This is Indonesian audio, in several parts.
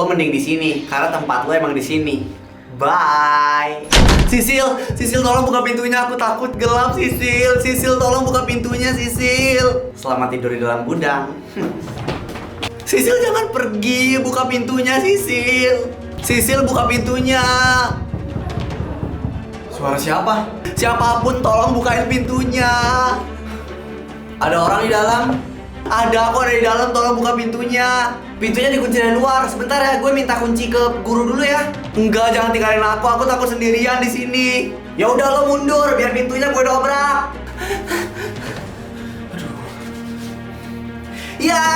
lo mending di sini karena tempat lo emang di sini. Bye. Sisil tolong buka pintunya, aku takut gelap. Sisil tolong buka pintunya, Sisil. Selamat tidur di dalam gudang. Sisil jangan pergi, buka pintunya, Sisil. Sisil buka pintunya. Suara siapa? Siapapun tolong bukain pintunya. Ada orang di dalam? Ada, aku ada di dalam, tolong buka pintunya. Pintunya dikunci dari luar. Sebentar ya, gue minta kunci ke guru dulu ya. Enggak, jangan tinggalin aku takut sendirian di sini. Ya udah lo mundur, biar pintunya gue dobrak. Aduh. Ya.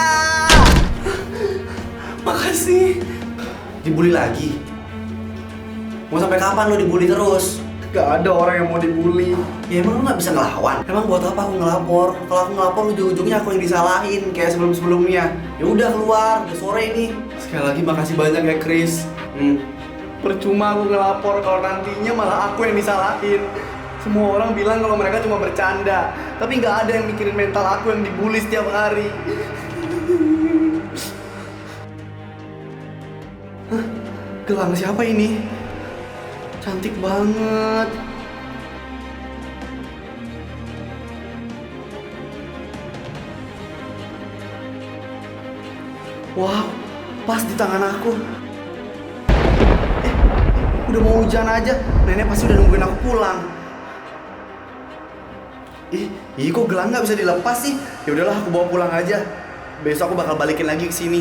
Makasih. Dibully lagi. Mau sampai kapan lo dibully terus? Gak ada orang yang mau dibully. Ya emang lu gak bisa ngelawan? Emang buat apa aku ngelapor? Kalau aku ngelapor ujung-ujungnya aku yang disalahin kayak sebelum-sebelumnya. Ya udah keluar, udah sore ini. Sekali lagi makasih banyak ya Chris. Percuma aku ngelapor kalau nantinya malah aku yang disalahin. Semua orang bilang kalau mereka cuma bercanda, tapi gak ada yang mikirin mental aku yang dibully setiap hari. Gelang siapa ini? Cantik banget. Wow, pas di tangan aku. Udah mau hujan aja. Nenek pasti udah nungguin aku pulang. Kok gelang nggak bisa dilepas sih? Ya udahlah, aku bawa pulang aja. Besok aku bakal balikin lagi ke sini.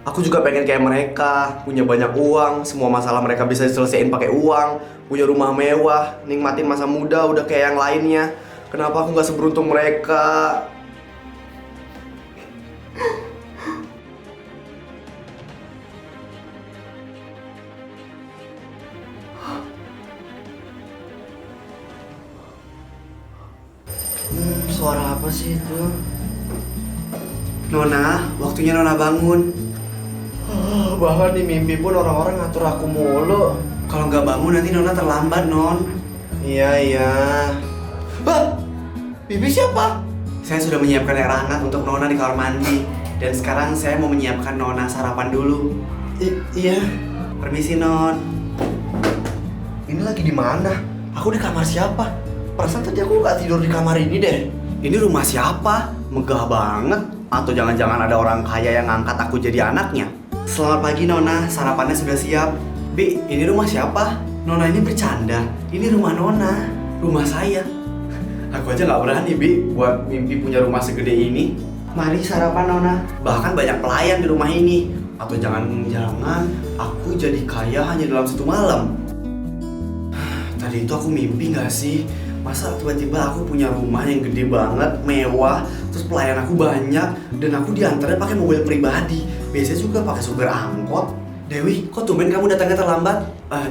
Aku juga pengen kayak mereka, punya banyak uang, semua masalah mereka bisa diselesaikan pakai uang, punya rumah mewah, nikmatin masa muda udah kayak yang lainnya. Kenapa aku nggak seberuntung mereka? Suara apa sih itu? Nona, waktunya Nona bangun. Bahkan di mimpi pun orang-orang ngatur aku mulu. Kalau nggak bangun nanti Nona terlambat, Non. Iya. Bibi siapa? Saya sudah menyiapkan air hangat untuk Nona di kamar mandi. Dan sekarang saya mau menyiapkan Nona sarapan dulu. Iya. Permisi, Non. Ini lagi di mana? Aku di kamar siapa? Perasaan tadi aku nggak tidur di kamar ini deh. Ini rumah siapa? Megah banget. Atau jangan-jangan ada orang kaya yang ngangkat aku jadi anaknya? Selamat pagi Nona, sarapannya sudah siap. Bi, ini rumah siapa? Nona ini bercanda. Ini rumah Nona, rumah saya. Aku aja nggak berani Bi buat mimpi punya rumah segede ini. Mari sarapan Nona. Bahkan banyak pelayan di rumah ini. Atau jangan-jangan aku jadi kaya hanya dalam satu malam. Tadi itu aku mimpi nggak sih? Masa tiba-tiba aku punya rumah yang gede banget, mewah, terus pelayan aku banyak, dan aku diantarnya pakai mobil pribadi. Biasanya juga pakai supir angkot. Dewi, kok tumben kamu datangnya terlambat?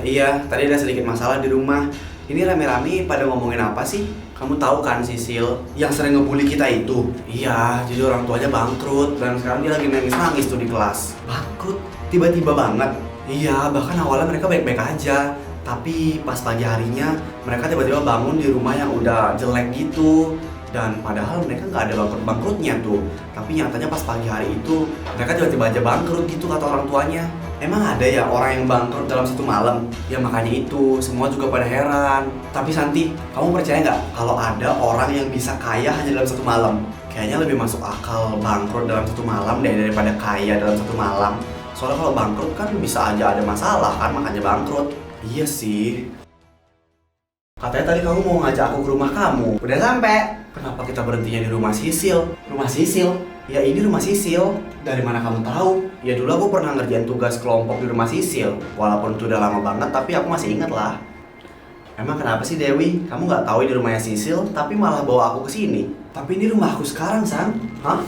Iya, tadi ada sedikit masalah di rumah. Ini rame-rame pada ngomongin apa sih? Kamu tahu kan Sisil, yang sering ngebully kita itu? Iya, jadi orang tuanya bangkrut, dan sekarang dia lagi nangis-nangis tuh di kelas. Bangkrut? Tiba-tiba banget? Iya, bahkan awalnya mereka baik-baik aja. Tapi pas pagi harinya mereka tiba-tiba bangun di rumah yang udah jelek gitu. Dan padahal mereka nggak ada bangkrut-bangkrutnya tuh. Tapi nyatanya pas pagi hari itu mereka tiba-tiba aja bangkrut gitu kata orang tuanya. Emang ada ya orang yang bangkrut dalam satu malam? Ya makanya itu, semua juga pada heran. Tapi Santi, kamu percaya nggak kalau ada orang yang bisa kaya hanya dalam satu malam? Kayaknya lebih masuk akal bangkrut dalam satu malam daripada kaya dalam satu malam. Soalnya kalau bangkrut kan bisa aja ada masalah kan, makanya bangkrut. Iya sih. Katanya tadi kamu mau ngajak aku ke rumah kamu. Udah sampai. Kenapa kita berhentinya di rumah Sisil? Rumah Sisil? Ya ini rumah Sisil. Dari mana kamu tahu? Ya dulu aku pernah ngerjain tugas kelompok di rumah Sisil. Walaupun itu udah lama banget, tapi aku masih inget lah. Emang kenapa sih Dewi? Kamu nggak tahu di rumahnya Sisil, tapi malah bawa aku ke sini. Tapi ini rumah aku sekarang, San. Hah?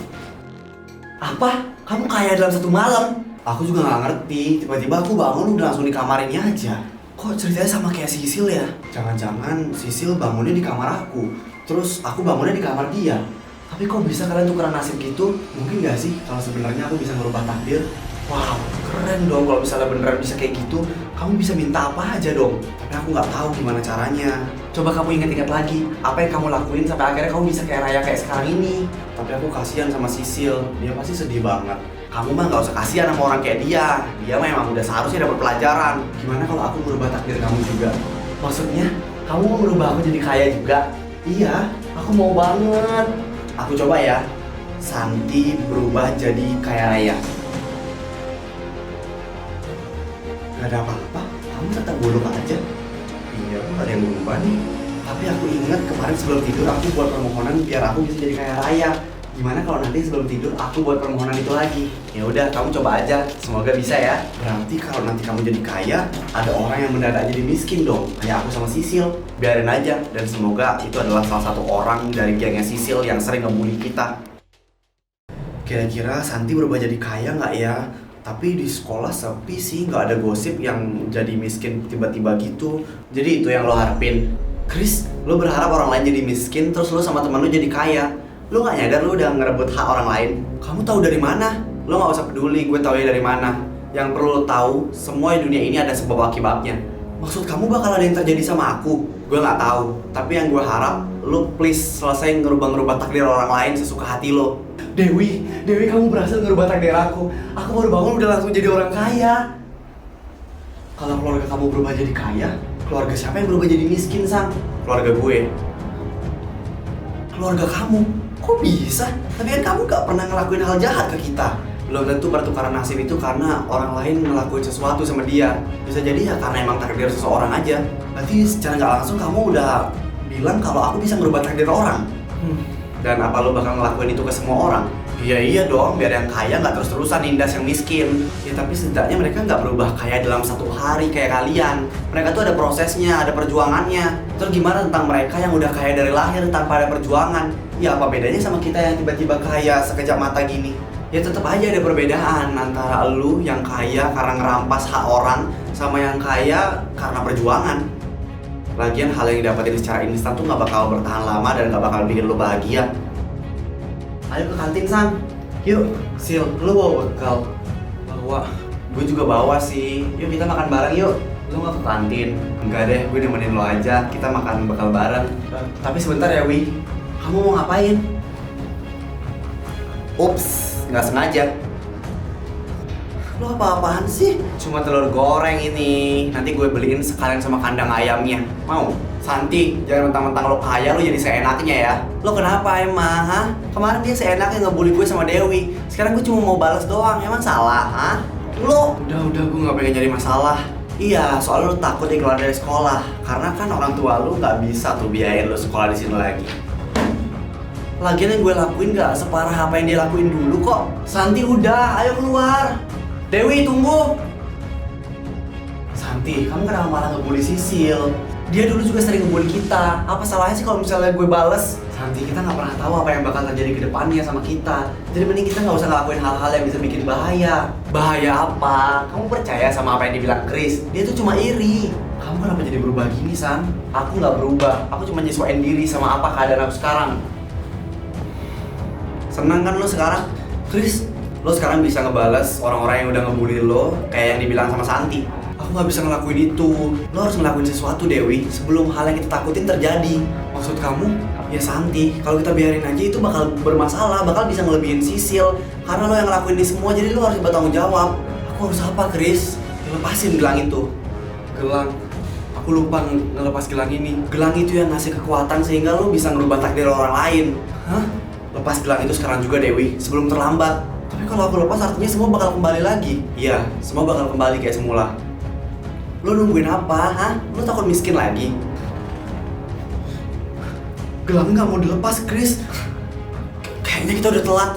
Apa? Kamu kaya dalam satu malam? Aku juga nggak ngerti. Tiba-tiba aku bangun udah langsung di kamar ini aja. Kok ceritanya sama kayak Sisil ya? Jangan-jangan Sisil bangunnya di kamar aku, terus aku bangunnya di kamar dia. Tapi kok bisa kalian tukeran nasib gitu? Mungkin gak sih kalau sebenarnya aku bisa merubah takdir? Wow, keren dong kalau misalnya beneran bisa kayak gitu. Kamu bisa minta apa aja dong. Tapi aku nggak tahu gimana caranya. Coba kamu ingat-ingat lagi, apa yang kamu lakuin sampai akhirnya kamu bisa kayak Raya kayak sekarang ini. Tapi aku kasihan sama Sisil, dia pasti sedih banget. Kamu mah gak usah kasihan sama orang kayak dia. Dia mah emang udah seharusnya dapat pelajaran. Gimana kalau aku merubah takdir kamu juga? Maksudnya, kamu mau merubah aku jadi kaya juga? Iya, aku mau banget. Aku coba ya, Santi berubah jadi kaya Raya. Gak ada apa-apa, kamu tetap buluk aja. Iya, gak ada yang berubah nih. Tapi aku ingat kemarin sebelum tidur aku buat permohonan biar aku bisa jadi kaya Raya. Gimana kalau nanti sebelum tidur aku buat permohonan itu lagi? Ya udah, kamu coba aja. Semoga bisa ya. Berarti kalau nanti kamu jadi kaya, ada orang yang mendadak jadi miskin dong. Kayak aku sama Sisil. Biarin aja. Dan semoga itu adalah salah satu orang dari gengnya Sisil yang sering ngebully kita. Kira-kira Santi berubah jadi kaya nggak ya? Tapi di sekolah sepi sih, nggak ada gosip yang jadi miskin tiba-tiba gitu. Jadi itu yang lo harapin? Chris, lo berharap orang lain jadi miskin, terus lo sama teman lo jadi kaya. Lo gak nyadar lo udah ngerebut hak orang lain? Kamu tahu dari mana? Lo gak usah peduli gue tahu ya dari mana. Yang perlu lo tahu, semua di dunia ini ada sebab akibatnya. Maksud kamu bakal ada yang terjadi sama aku? Gue gak tahu. Tapi yang gue harap, lo please selesai ngerubah-ngerubah takdir orang lain sesuka hati lo. Dewi, kamu berhasil ngerubah takdir aku. Aku baru bangun udah langsung jadi orang kaya. Kalau keluarga kamu berubah jadi kaya, keluarga siapa yang berubah jadi miskin, Sang? Keluarga gue. Keluarga kamu? Kok bisa? Tapi kan kamu gak pernah ngelakuin hal jahat ke kita. Belum tentu pertukaran nasib itu karena orang lain ngelakuin sesuatu sama dia. Bisa jadi ya karena emang takdir seseorang aja. Berarti secara gak langsung kamu udah bilang kalau aku bisa merubah takdir orang. Dan apa lo bakal ngelakuin itu ke semua orang? Iya dong, biar yang kaya gak terus-terusan nindas yang miskin. Ya tapi setidaknya mereka gak berubah kaya dalam satu hari kayak kalian. Mereka tuh ada prosesnya, ada perjuangannya. Terus gimana tentang mereka yang udah kaya dari lahir tanpa ada perjuangan? Ya apa bedanya sama kita yang tiba-tiba kaya sekejap mata gini? Ya tetap aja ada perbedaan antara lu yang kaya karena ngerampas hak orang sama yang kaya karena perjuangan. Lagian hal yang didapetin secara instan tuh gak bakal bertahan lama dan gak bakal bikin lu bahagia. Ayo ke kantin, Sang. Yuk, Sil, lu bawa bekal? Bawa. Gue juga bawa sih. Yuk kita makan bareng yuk. Lu gak ke kantin? Enggak deh, gue nemenin lo aja. Kita makan bekal bareng. Tapi sebentar ya, Wi. Kamu mau ngapain? Ups, gak sengaja. Lu apa-apaan sih? Cuma telur goreng ini. Nanti gue beliin sekalian sama kandang ayamnya. Mau? Santi, jangan mentang-mentang lo kaya lo jadi seenaknya ya. Lo kenapa emang, ha? Kemarin dia seenaknya ngebully gue sama Dewi. Sekarang gue cuma mau balas doang, emang salah, ha? Lo? Udah, gue gak pengen jadi masalah. Iya, soalnya lo takut dikeluar dari sekolah. Karena kan orang tua lo gak bisa tuh biayain lo sekolah di sini lagi. Lagian yang gue lakuin gak separah apa yang dia lakuin dulu kok. Santi udah, ayo keluar. Dewi, tunggu. Santi, kamu kenapa malah ngebully Sisil? Dia dulu juga sering ngebully kita. Apa salahnya sih kalau misalnya gue bales? Santi, kita nggak pernah tahu apa yang bakal terjadi ke depannya sama kita. Jadi mending kita nggak usah ngelakuin hal-hal yang bisa bikin bahaya. Bahaya apa? Kamu percaya sama apa yang dibilang Chris? Dia tuh cuma iri. Kamu kenapa jadi berubah gini, San? Aku nggak berubah. Aku cuma nyesuaiin diri sama apa keadaan aku sekarang. Senang kan lo sekarang? Chris, lo sekarang bisa ngebales orang-orang yang udah ngebully lo kayak yang dibilang sama Santi. Aku gak bisa ngelakuin itu. Lo harus ngelakuin sesuatu, Dewi, sebelum hal yang kita takutin terjadi. Maksud kamu? Ya Santi, kalau kita biarin aja itu bakal bermasalah, bakal bisa ngelebihin Sisil. Karena lo yang ngelakuin ini semua, jadi lo harus bertanggung jawab. Aku harus apa, Chris? Ya, lepasin gelang itu. Gelang? Aku lupa ngelepas gelang ini. Gelang itu yang ngasih kekuatan sehingga lo bisa ngerubah takdir orang lain. Hah? Lepas gelang itu sekarang juga, Dewi, sebelum terlambat. Tapi kalau aku lepas artinya semua bakal kembali lagi. Iya, semua bakal kembali kayak semula. Lo nungguin apa, ha? Lo takut miskin lagi? Gelangnya nggak mau dilepas, Chris. Kayaknya kita udah telat.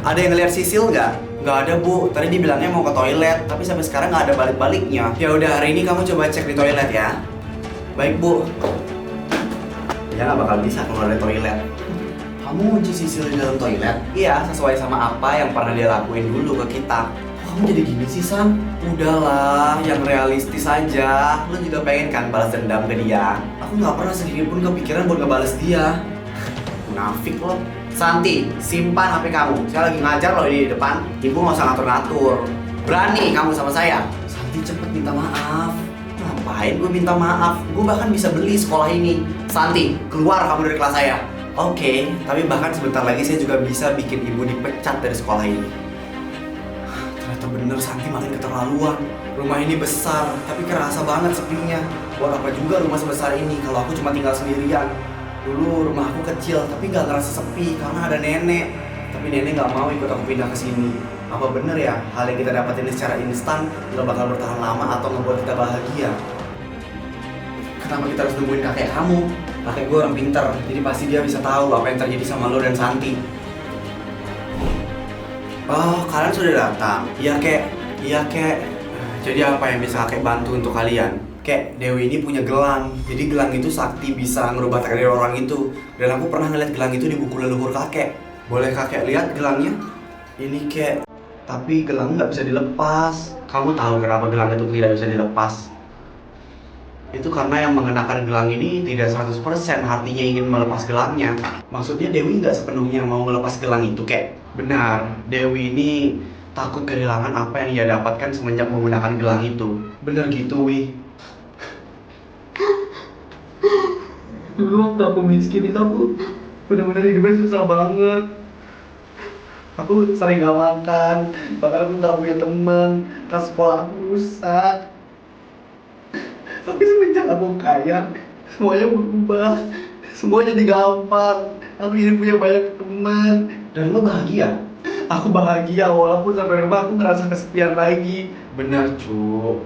Ada yang ngeliat Sisil nggak? Nggak ada, Bu. Tadi dibilangnya mau ke toilet, tapi sampai sekarang nggak ada balik-baliknya. Ya udah, hari ini kamu coba cek di toilet ya. Baik, Bu. Ya nggak bakal bisa keluar dari toilet. Kamu kunci Sisil di dalam toilet? Iya, sesuai sama apa yang pernah dia lakuin dulu ke kita. Kamu jadi gini sih, San? Udahlah, yang realistis aja. Lo juga pengen kan balas dendam ke dia? Aku nggak pernah sedikit pun kepikiran buat ngebales dia. Munafik lo. Santi, simpan HP kamu. Saya lagi ngajar loh di depan. Ibu nggak usah ngatur-ngatur. Berani kamu sama saya? Santi, cepet minta maaf. ngapain gue minta maaf? Gue bahkan bisa beli sekolah ini. Santi, keluar kamu dari kelas saya. Oke, tapi bahkan sebentar lagi saya juga bisa bikin ibu dipecat dari sekolah ini. Ternyata bener Santi makin keterlaluan. Rumah ini besar, tapi kerasa banget sepinya. Buat apa juga rumah sebesar ini kalau aku cuma tinggal sendirian. Dulu rumah aku kecil, tapi gak ngerasa sepi karena ada nenek. Tapi nenek gak mau ikut aku pindah ke sini. Apa bener ya hal yang kita dapatin secara instan gak bakal bertahan lama atau ngebuat kita bahagia? Kenapa kita harus nungguin kakek kamu? Kakek gue orang pinter, jadi pasti dia bisa tahu apa yang terjadi sama lo dan Santi. Oh, kalian sudah datang? Iya kek, iya kek. Jadi apa yang bisa kakek bantu untuk kalian? Kek, Dewi ini punya gelang. Jadi gelang itu sakti bisa ngerubah takdir orang itu. Dan aku pernah ngeliat gelang itu di buku leluhur kakek. Boleh kakek lihat gelangnya? Ini kek. Tapi gelang nggak bisa dilepas. Kamu tahu kenapa gelang itu tidak bisa dilepas? Itu karena yang mengenakan gelang ini tidak 100% hatinya ingin melepas gelangnya. Maksudnya Dewi nggak sepenuhnya mau melepas gelang itu, kek. Benar, Dewi ini takut kehilangan apa yang ia dapatkan semenjak menggunakan gelang itu. Benar gitu, Wi. Dulu waktu aku miskin itu aku benar-benar hidupnya susah banget. Aku sering gak makan, bahkan aku gak punya teman, tas sekolah aku rusak. Tapi semenjak aku kaya, semuanya berubah, semuanya jadi gampang. Aku jadi punya banyak teman. Dan lo bahagia? Aku bahagia walaupun sampai rumah aku ngerasa kesepian lagi. Benar cu,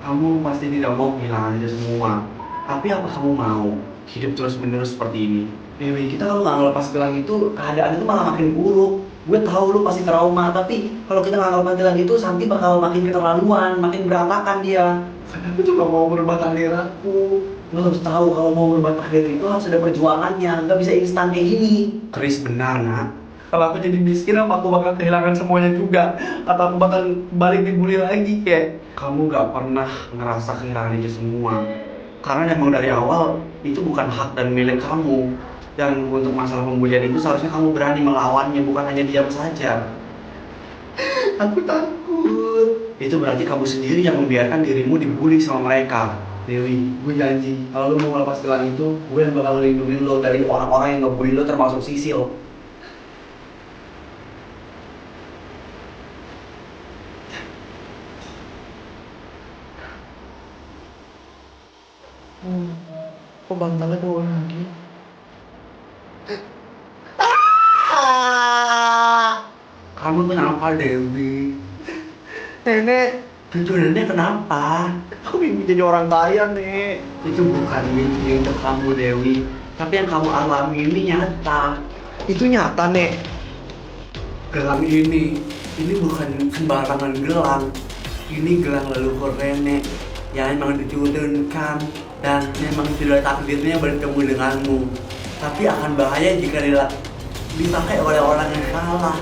kamu pasti tidak mau kehilangan itu semua. Tapi apa kamu mau hidup terus menerus seperti ini? Dewi, kita kalau nggak ngelepas gelang itu keadaan itu malah makin buruk. Gue tahu lu pasti trauma, tapi kalau kita nggak ngelepas gelang itu Santi bakal makin keterlaluan, makin berantakan dia. Aku cuma mau merubah takdir aku. Lo harus tahu kalau mau merubah takdir itu harus ada perjuangannya, nggak bisa instan kayak gini. Chris benar nak. Kalau aku jadi miskin, apa aku bakal kehilangan semuanya juga? Atau aku bakal balik dibully lagi kayak? Kamu gak pernah ngerasa kehilangan itu semua. Karena emang dari awal itu bukan hak dan milik kamu. Dan untuk masalah pembulian itu seharusnya kamu berani melawannya, bukan hanya diam saja. Aku takut. Itu berarti kamu sendiri yang membiarkan dirimu dibully sama mereka. Dewi, gue janji kalau lu mau melepas gelang itu, gue yang bakal melindungi lo dari orang-orang yang ngebully lo termasuk Sisil. Kok bantalnya keluar lagi? Kamu kenapa Dewi? Nenek, cucu nenek kenapa? Aku ingin jadi orang kaya nek. Itu bukan mimpi untuk kamu Dewi, tapi yang kamu alami ini nyata. Itu nyata nek. Gelang ini bukan sembarangan gelang. Ini gelang leluhur nenek yang memang diturunkan dan memang sudah takdirnya bertemu denganmu. Tapi akan bahaya jika dipakai oleh orang yang salah.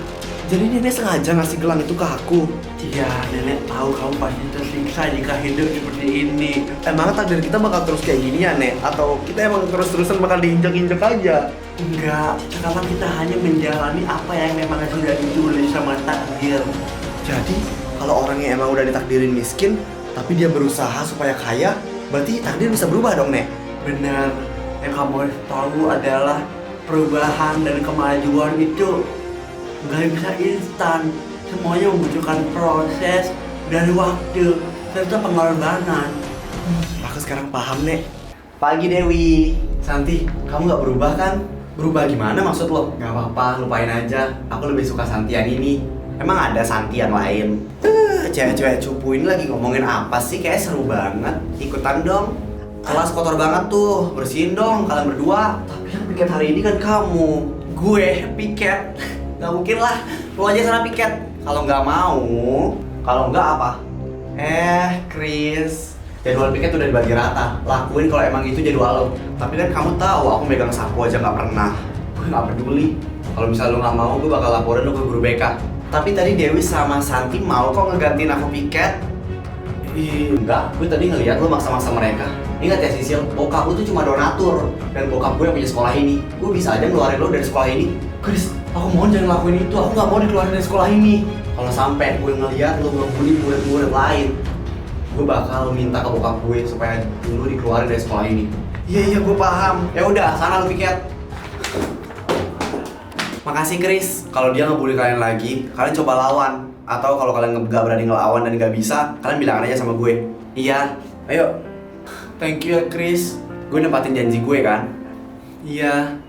Jadi nenek sengaja ngasih gelang itu ke aku? Iya, nenek tahu kamu pasti tersiksa jika hidup seperti ini. Emang takdir kita bakal terus kayak gini ya, Nek? Atau kita emang terus-terusan bakal diinjak-injak aja? Enggak, sekarang kita hanya menjalani apa yang memang sudah ditulis sama takdir. Jadi, kalau orangnya emang udah ditakdirin miskin, tapi dia berusaha supaya kaya, berarti takdir bisa berubah dong, Nek? Benar. Yang kamu harus tahu adalah perubahan dan kemajuan itu nggak bisa instan. Semuanya membutuhkan proses dan waktu serta pengorbanan. Aku sekarang paham, Nek. Pagi Dewi. Santi, kamu nggak berubah kan? Berubah gimana maksud lo? Gak apa-apa, lupain aja. Aku lebih suka Santi yang ini. Emang ada Santi yang lain? Cewek-cewek cupu ini lagi ngomongin apa sih? Kayak seru banget. Ikutan dong. Kelas kotor banget tuh, bersihin dong kalian berdua. Tapi yang piket hari ini kan kamu. Gue piket. Gak mungkin lah, lo aja sana piket. Kalau nggak mau, kalau nggak apa? Chris, jadwal piket udah dibagi rata. Lakuin kalau emang itu jadwal lo. Tapi kan kamu tahu aku megang sapu aja nggak pernah. Gue nggak peduli. Kalau misalnya lo nggak mau, gue bakal laporin lo ke guru BK. Tapi tadi Dewi sama Santi mau kok ngegantiin aku piket. Enggak, gue tadi ngeliat lo maksa-maksa mereka. Ingat ya Sisil, bokap lo tuh cuma donatur. Dan bokap gue yang punya sekolah ini. Gue bisa aja ngeluarin lo dari sekolah ini. Chris, aku mohon jangan lakuin itu. Aku nggak mau dikeluarin dari sekolah ini. Kalau sampai gue ngeliat lo ngebully murid-murid lain. gue bakal minta ke bokap gue supaya lu dikeluarin dari sekolah ini. Iya, gue paham. Ya udah, sana lu piket. Makasih Chris. Kalau dia ngebully kalian lagi, kalian coba lawan. Atau kalau kalian gak berani ngelawan dan gak bisa, kalian bilang aja sama gue. Iya, ayo. Thank you ya Chris. Gue nempatin janji gue kan. Iya.